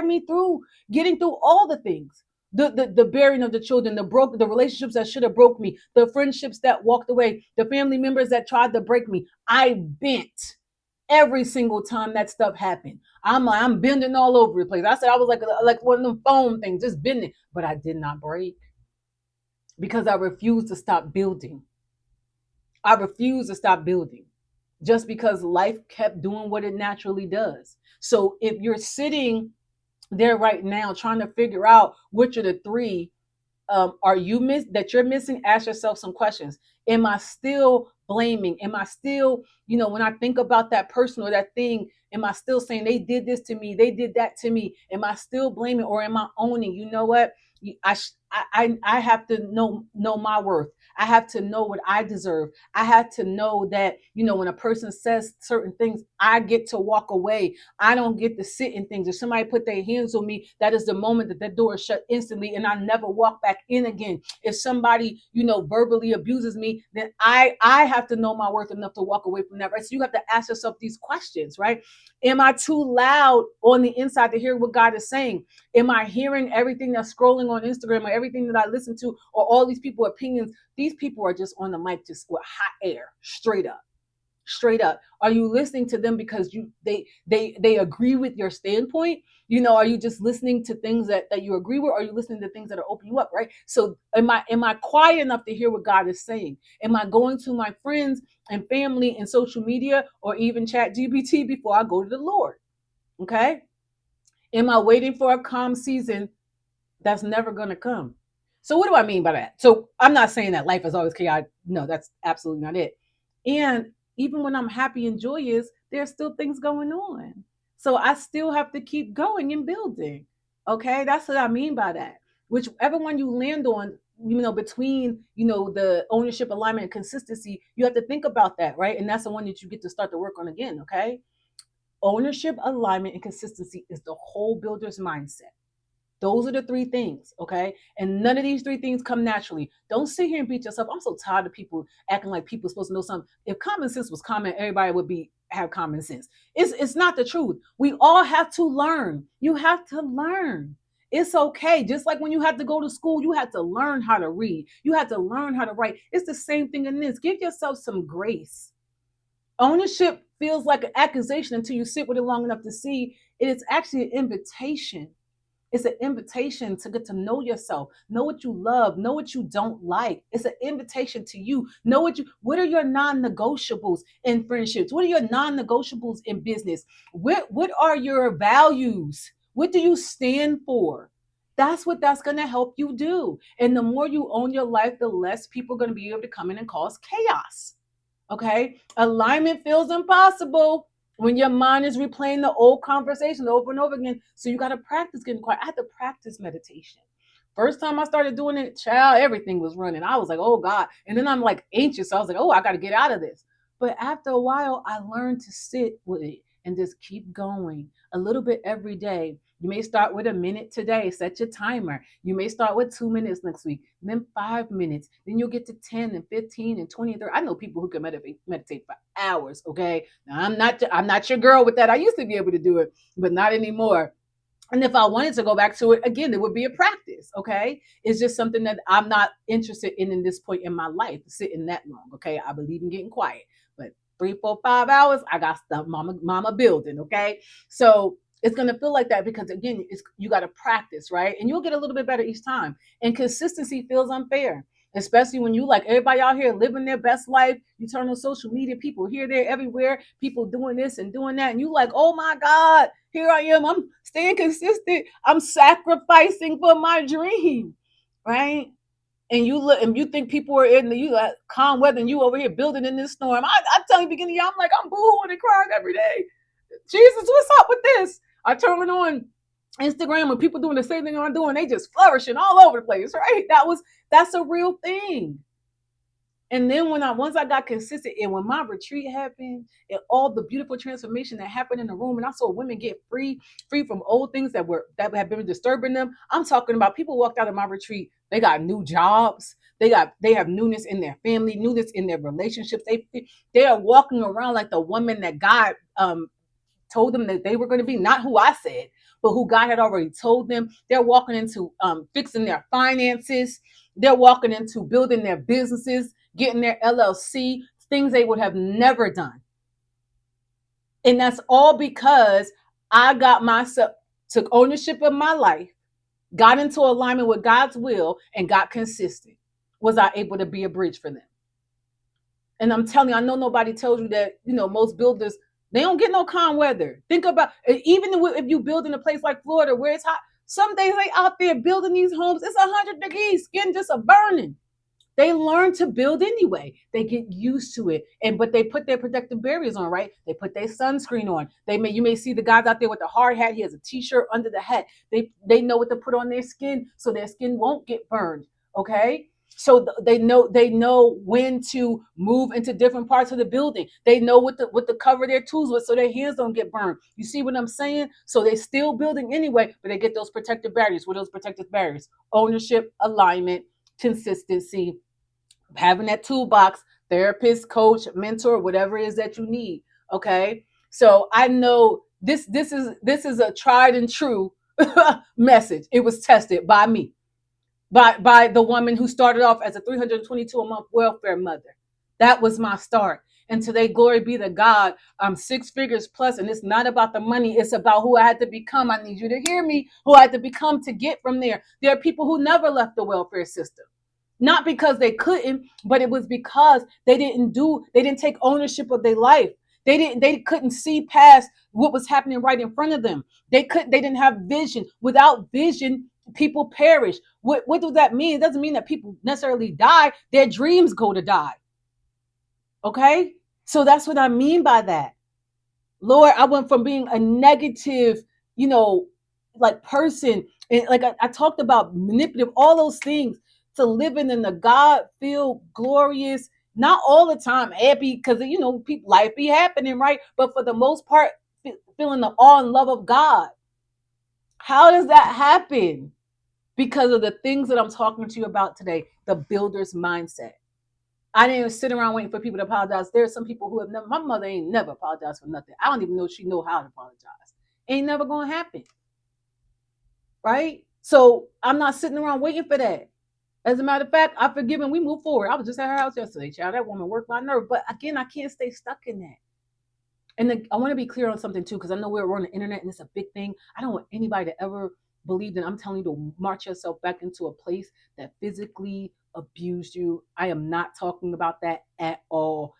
me through getting through all the things. The bearing of the children, the relationships that should have broke me, the friendships that walked away, the family members that tried to break me. I bent every single time that stuff happened. I'm bending all over the place. I said I was like one of them foam things, just bending, but I did not break because I refused to stop building. I refused to stop building just because life kept doing what it naturally does. So if you're sitting there right now trying to figure out which of the three are you that you're missing, ask yourself some questions. Am I still blaming? Am I still, when I think about that person or that thing, am I still saying they did this to me, they did that to me? Am I still blaming, or am I owning? You know what? I have to know my worth. I have to know what I deserve. I have to know that, when a person says certain things, I get to walk away. I don't get to sit in things. If somebody put their hands on me, that is the moment that door is shut instantly and I never walk back in again. If somebody, verbally abuses me, then I have to know my worth enough to walk away from that, right? So you have to ask yourself these questions, right? Am I too loud on the inside to hear what God is saying? Am I hearing everything that's scrolling on Instagram or everything that I listen to or all these people opinions? These people are just on the mic just with hot air, straight up. Are you listening to them because they agree with your standpoint? Are you just listening to things that you agree with, or are you listening to things that are opening you up, right? So am I quiet enough to hear what God is saying? Am I going to my friends and family and social media or even chat GBT before I go to the Lord? Okay. Am I waiting for a calm season that's never going to come? So what do I mean by that? So I'm not saying that life is always chaotic. No, that's absolutely not it. And even when I'm happy and joyous, there's still things going on. So I still have to keep going and building. Okay, that's what I mean by that. Whichever one you land on, between the ownership, alignment, and consistency, you have to think about that, right? And that's the one that you get to start to work on again. Okay, ownership, alignment, and consistency is the whole builder's mindset. Those are the three things, okay? And none of these three things come naturally. Don't sit here and beat yourself. I'm so tired of people acting like people are supposed to know something. If common sense was common, everybody would have common sense. It's not the truth. We all have to learn. You have to learn. It's okay. Just like when you had to go to school, you had to learn how to read. You had to learn how to write. It's the same thing in this. Give yourself some grace. Ownership feels like an accusation until you sit with it long enough to see it is actually an invitation. It's an invitation to get to know yourself, know what you love, know what you don't like. It's an invitation to you. What are your non-negotiables in friendships? What are your non-negotiables in business? What are your values? What do you stand for? That's what that's going to help you do. And the more you own your life, the less people are going to be able to come in and cause chaos. Okay. Alignment feels impossible when your mind is replaying the old conversation over and over again. So you got to practice getting quiet. I had to practice meditation. First time I started doing it, child, everything was running. I was like, oh God. And then I'm like anxious. So I was like, oh, I got to get out of this. But after a while, I learned to sit with it and just keep going a little bit every day. You may start with a minute today, set your timer. You may start with 2 minutes next week, then 5 minutes. Then you'll get to 10 and 15 and 20 and 30. I know people who can meditate for hours, okay? Now, I'm not your girl with that. I used to be able to do it, but not anymore. And if I wanted to go back to it again, it would be a practice. Okay. It's just something that I'm not interested in this point in my life, sitting that long. Okay. I believe in getting quiet, but 3, 4, 5 hours, I got stuff mama building. Okay. So it's going to feel like that because again, you got to practice, right? And you'll get a little bit better each time. And consistency feels unfair, especially when you like everybody out here living their best life. You turn on social media, people here, there, everywhere, people doing this and doing that. And you like, oh my God, here I am. I'm staying consistent. I'm sacrificing for my dream, right? And you look and you think people are in the you like calm weather and you over here building in this storm. I tell you beginning, I'm like, I'm boohooing and crying every day. Jesus, what's up with this? I turn it on Instagram and people doing the same thing I'm doing, they just flourishing all over the place, right? That's a real thing. And then once I got consistent, and when my retreat happened, and all the beautiful transformation that happened in the room, and I saw women get free from old things that had been disturbing them. I'm talking about people walked out of my retreat. They got new jobs. They have newness in their family, newness in their relationships. They are walking around like the woman that God told them that they were going to be, not who I said, but who God had already told them. They're walking into fixing their finances. They're walking into building their businesses, getting their LLC, things they would have never done. And that's all because I got myself, took ownership of my life, got into alignment with God's will, and got consistent. Was I able to be a bridge for them? And I'm telling you, I know nobody tells you that, most builders, they don't get no calm weather. Think about even if you build in a place like Florida where it's hot, some days they out there building these homes, it's 100 degrees, skin just a burning. They learn to build anyway. They get used to it. But they put their protective barriers on, right? They put their sunscreen on. You may see the guys out there with the hard hat. He has a t-shirt under the hat. They know what to put on their skin so their skin won't get burned. Okay. So they know when to move into different parts of the building. They know what to cover their tools with so their hands don't get burned. You see what I'm saying? So they still building anyway, but they get those protective barriers. What are those protective barriers? Ownership, alignment, consistency, having that toolbox, therapist, coach, mentor, whatever it is that you need. Okay. So I know this is a tried and true message. It was tested by me, by the woman who started off as a 322 a month welfare mother. That was my start. And today, glory be to God, I'm 6 figures plus, and it's not about the money. It's about who I had to become. I need you to hear me. Who I had to become to get from there. There are people who never left the welfare system, not because they couldn't, but it was because they didn't take ownership of their life. They couldn't see past what was happening right in front of them. They didn't have vision. Without vision, people perish. What does that mean? It doesn't mean that people necessarily die. Their dreams go to die. Okay? So that's what I mean by that. Lord, I went from being a negative, you know, like person, and like I talked about manipulative, all those things, to living in the God-filled, glorious, not all the time happy, because people life be happening, right? But for the most part, feeling the awe and love of God. How does that happen? Because of the things that I'm talking to you about today, the builder's mindset. I didn't sit around waiting for people to apologize. There are some people who have never, my mother ain't never apologized for nothing. I don't even know if she know how to apologize. Ain't never gonna happen. Right? So I'm not sitting around waiting for that. As a matter of fact, I forgive and we move forward. I was just at her house yesterday, child. That woman worked my nerve. But again, I can't stay stuck in that. And then I want to be clear on something too, because I know we're on the internet and it's a big thing. I don't want anybody to ever believe that I'm telling you to march yourself back into a place that physically abused you. I am not talking about that at all.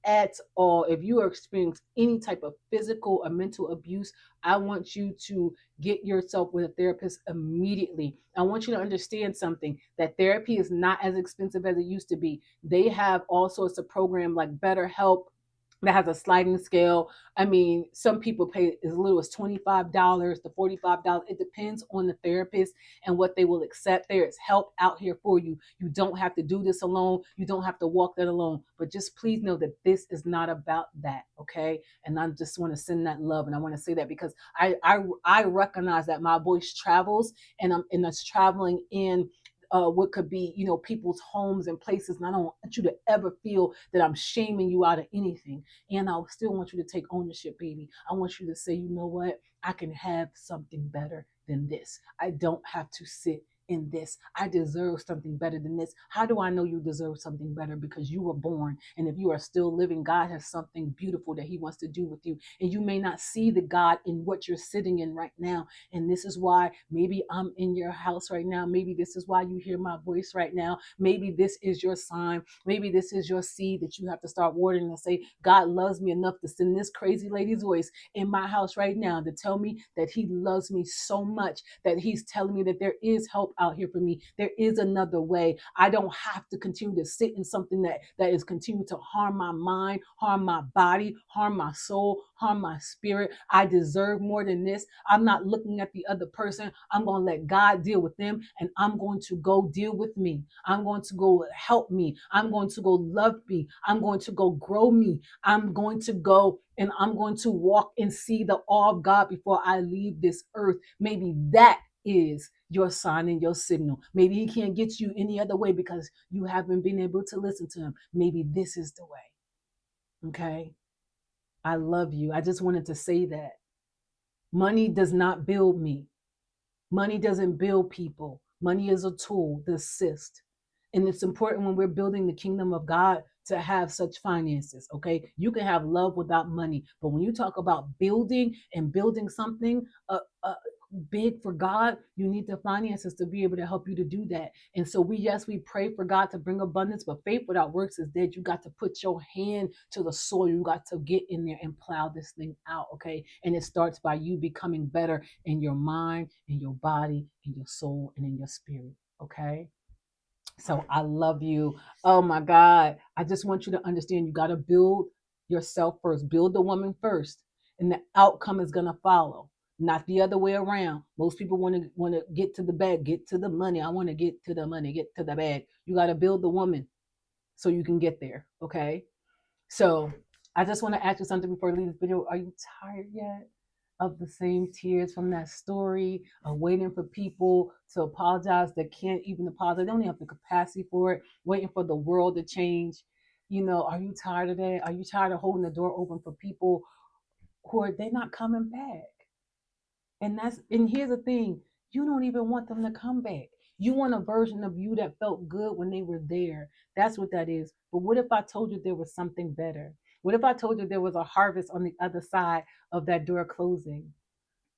At all. If you are experiencing any type of physical or mental abuse, I want you to get yourself with a therapist immediately. I want you to understand something, that therapy is not as expensive as it used to be. They have all sorts of programs like BetterHelp that has a sliding scale. I mean, some people pay as little as $25 to $45. It depends on the therapist and what they will accept. There is help out here for you. You don't have to do this alone. You don't have to walk that alone. But just please know that this is not about that, okay? And I just want to send that love, and I want to say that because I recognize that my voice travels, and it's traveling in what could be, people's homes and places. And I don't want you to ever feel that I'm shaming you out of anything. And I still want you to take ownership, baby. I want you to say, you know what? I can have something better than this. I don't have to sit in this. I deserve something better than this. How do I know you deserve something better? Because you were born. And if you are still living, God has something beautiful that He wants to do with you. And you may not see the God in what you're sitting in right now. And this is why maybe I'm in your house right now. Maybe this is why you hear my voice right now. Maybe this is your sign. Maybe this is your seed that you have to start watering and say, God loves me enough to send this crazy lady's voice in my house right now to tell me that He loves me so much that He's telling me that there is help out here for me. There is another way. I don't have to continue to sit in something that is continuing to harm my mind, harm my body, harm my soul, harm my spirit. I deserve more than this. I'm not looking at the other person. I'm going to let God deal with them, and I'm going to go deal with me. I'm going to go help me. I'm going to go love me. I'm going to go grow me. I'm going to go and I'm going to walk and see the awe of God before I leave this earth. Maybe that is your sign and your signal. Maybe He can't get you any other way because you haven't been able to listen to Him. Maybe this is the way. Okay. I love you. I just wanted to say that. Money does not build me. Money doesn't build people. Money is a tool to assist. And it's important when we're building the kingdom of God to have such finances. Okay. You can have love without money. But when you talk about building and building something big for God, you need the finances to be able to help you to do that. And so we pray for God to bring abundance, but faith without works is dead. You got to put your hand to the soil. You got to get in there and plow this thing out. Okay. And it starts by you becoming better in your mind, in your body, in your soul, and in your spirit. Okay. So I love you. Oh my God. I just want you to understand you got to build yourself first. Build the woman first, and the outcome is going to follow. Not the other way around. Most people want to get to the bag, get to the money. I want to get to the money, get to the bag. You got to build the woman so you can get there. Okay. So I just want to ask you something before I leave this video. Are you tired yet of the same tears from that story of waiting for people to apologize that can't even apologize? They don't even have the capacity for it, waiting for the world to change. Are you tired of that? Are you tired of holding the door open for people who are they're not coming back? And here's the thing, you don't even want them to come back. You want a version of you that felt good when they were there. That's what that is. But what if I told you there was something better? What if I told you there was a harvest on the other side of that door closing?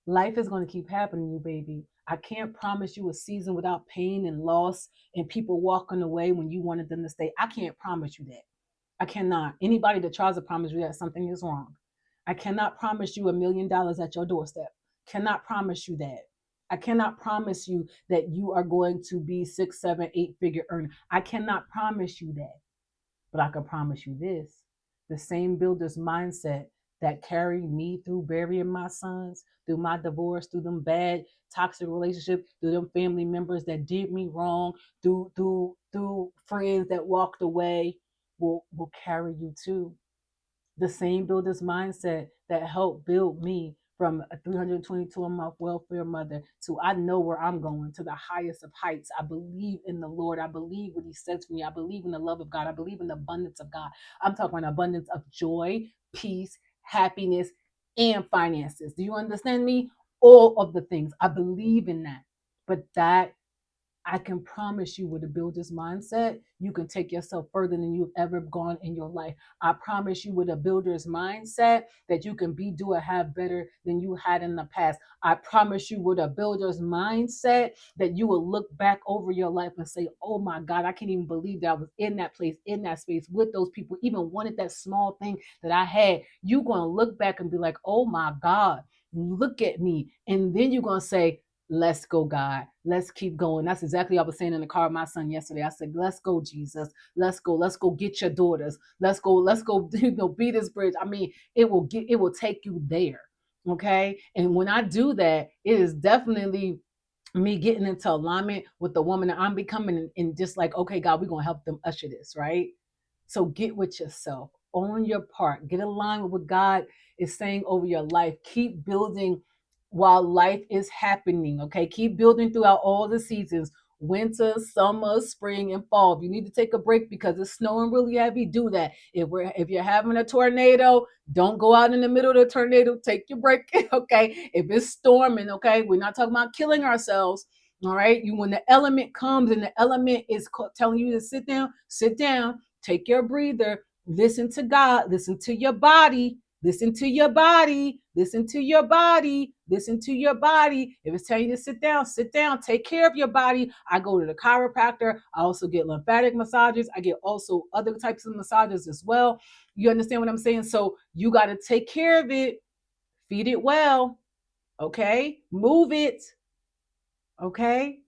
Life is going to keep happening to you, baby. I can't promise you a season without pain and loss and people walking away when you wanted them to stay. I can't promise you that. I cannot. Anybody that tries to promise you that, something is wrong. I cannot promise you $1 million at your doorstep. Cannot promise you that. I cannot promise you that you are going to be 6, 7, 8 figure earner. I cannot promise you that. But I can promise you this, the same builder's mindset that carried me through burying my sons, through my divorce, through them bad toxic relationships, through them family members that did me wrong, through friends that walked away, will carry you too. The same builder's mindset that helped build me from a 322 a month welfare mother to I know where I'm going to the highest of heights. I believe in the Lord. I believe what He says for me. I believe in the love of God. I believe in the abundance of God. I'm talking about abundance of joy, peace, happiness, and finances. Do you understand me? All of the things. I believe in that. But that I can promise you with a builder's mindset, you can take yourself further than you've ever gone in your life. I promise you with a builder's mindset that you can be, do, or have better than you had in the past. I promise you with a builder's mindset that you will look back over your life and say, oh my God, I can't even believe that I was in that place, in that space with those people, even wanted that small thing that I had. You're going to look back and be like, oh my God, look at me. And then you're going to say, let's go, God. Let's keep going. That's exactly what I was saying in the car with my son yesterday. I said, let's go, Jesus. Let's go. Let's go get your daughters. Let's go, be this bridge. I mean, it will take you there. Okay. And when I do that, it is definitely me getting into alignment with the woman that I'm becoming and just like, okay, God, we're gonna help them usher this, right? So get with yourself, own your part, get aligned with what God is saying over your life. Keep building while life is happening. Okay. Keep building throughout all the seasons. Winter, summer, spring, and fall. If you need to take a break because it's snowing really heavy, do that. If you're having a tornado, don't go out in the middle of the tornado. Take your break. Okay. If it's storming, okay, we're not talking about killing ourselves. All right. You, when the element comes and the element is telling you to sit down, take your breather, listen to God, listen to your body, listen to your body, listen to your body, listen to your body. If it's telling you to sit down, take care of your body. I go to the chiropractor. I also get lymphatic massages. I get also other types of massages as well. You understand what I'm saying? So you got to take care of it, feed it well, okay? Move it, okay?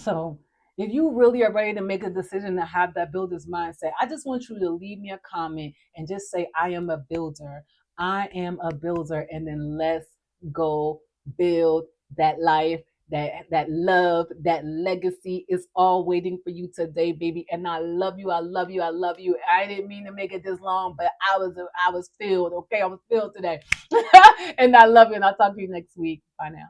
So if you really are ready to make a decision to have that builder's mindset, I just want you to leave me a comment and just say, I am a builder. I am a builder. And then let's go build that life, that love, that legacy is all waiting for you today, baby. And I love you. I love you. I love you. I didn't mean to make it this long, but I was filled. Okay. I was filled today. And I love you. And I'll talk to you next week. Bye now.